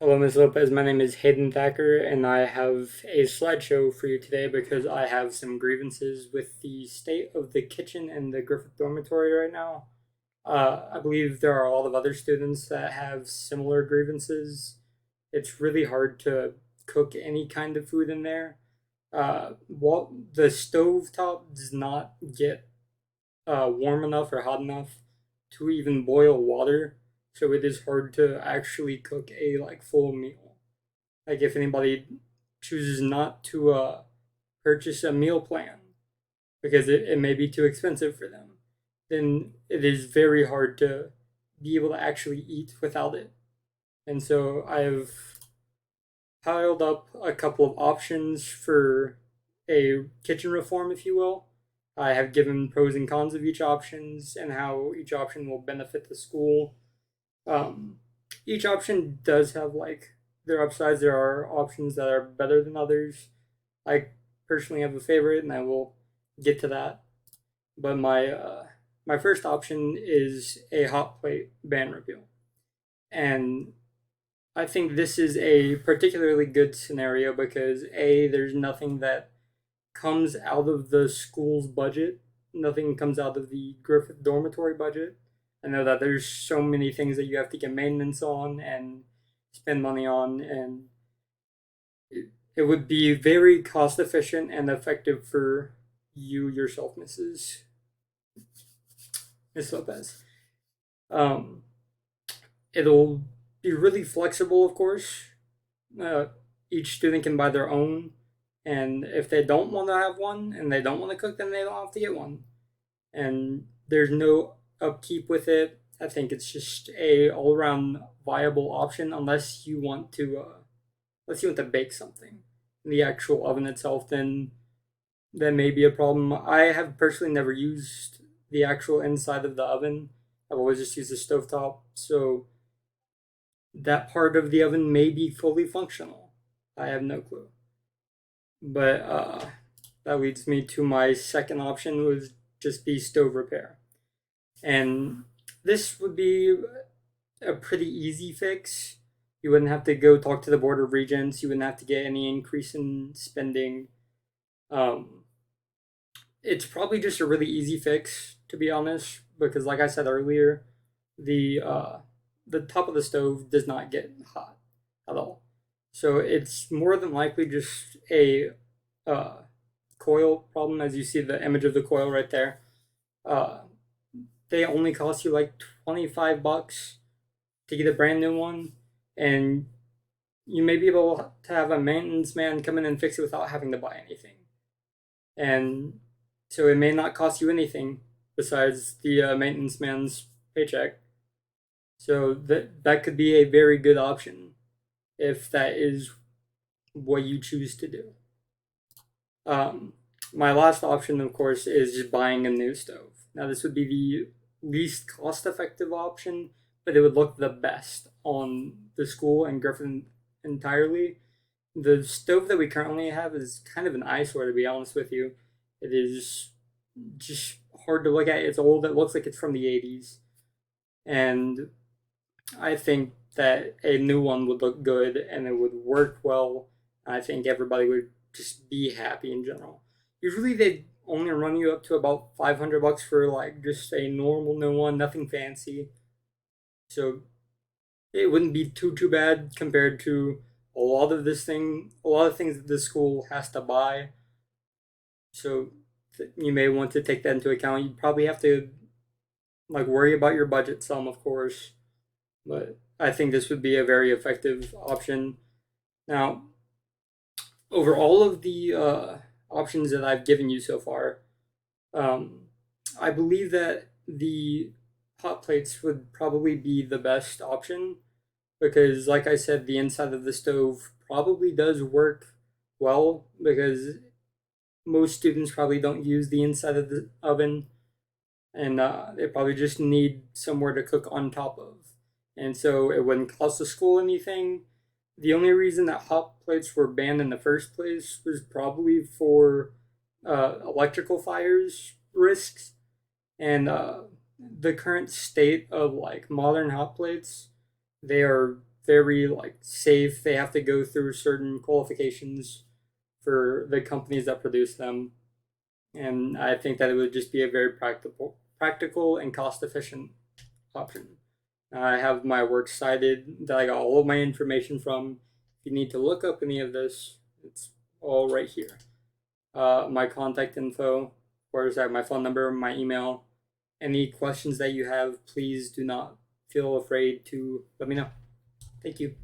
Hello, Ms. Lopez. My name is Hayden Thacker, and I have a slideshow for you today because I have some grievances with the state of the kitchen in the Griffith Dormitory right now. I believe there are a lot of other students that have similar grievances. It's really hard to cook any kind of food in there. What the stove top does not get warm enough or hot enough to even boil water, so it is hard to actually cook a full meal. Like if anybody chooses not to purchase a meal plan because it may be too expensive for them, then it is very hard to be able to actually eat without it. And so I've piled up a couple of options for a kitchen reform, if you will. I have given pros and cons of each options and how each option will benefit the school. Um, each option does have their upsides. There are options that are better than others. I personally have a favorite, and I will get to that. But my first option is a hot plate ban repeal, and I think this is a particularly good scenario because there's nothing that comes out of the school's budget. Nothing comes out of the Griffith dormitory budget. I know that there's so many things that you have to get maintenance on and spend money on, and it would be very cost efficient and effective for you yourself, Miss Lopez. Um, it'll be really flexible, of course. Uh, each student can buy their own, and if they don't want to have one and they don't want to cook, then they don't have to get one. And there's no upkeep with it. I think it's just a all around viable option unless you want to bake something in the actual oven itself. Then that may be a problem. I have personally never used the actual inside of the oven. I've always just used the stovetop, so that part of the oven may be fully functional. I have no clue. But that leads me to my second option would just be stove repair. And this would be a pretty easy fix. You wouldn't have to go talk to the Board of Regents. You wouldn't have to get any increase in spending. Um, it's probably just a really easy fix, to be honest, because like I said earlier, the uh, the top of the stove does not get hot at all. So it's more than likely just a uh, coil problem, as you see the image of the coil right there. Uh, they only cost you like $25 to get a brand new one, and you may be able to have a maintenance man come in and fix it without having to buy anything. And so it may not cost you anything besides the maintenance man's paycheck. So that could be a very good option if that is what you choose to do. Um, my last option, of course, is just buying a new stove. Now, this would be the least cost effective option, but it would look the best on the school and Griffin entirely. The stove that we currently have is kind of an eyesore, to be honest with you. It is just hard to look at. It's old. It looks like it's from the 80s. And I think that a new one would look good and it would work well. I think everybody would just be happy in general. Usually they only run you up to about $500 for like just a normal new one, nothing fancy. So it wouldn't be too bad compared to a lot of things that the school has to buy. So you may want to take that into account. You probably have to worry about your budget some, of course, but I think this would be a very effective option. Now, over all of the options that I've given you so far, um, I believe that the hot plates would probably be the best option because, like I said, the inside of the stove probably does work well because most students probably don't use the inside of the oven and they probably just need somewhere to cook on top of. And so it wouldn't cost the school anything. The only reason that hot plates were banned in the first place was probably for electrical fires risks. And the current state of modern hot plates, they are very like safe. They have to go through certain qualifications for the companies that produce them, and I think that it would just be a very practical and cost efficient option. I have my works cited that I got all of my information from. If you need to look up any of this, it's all right here. My contact info, or is that my phone number, my email. Any questions that you have, please do not feel afraid to let me know. Thank you.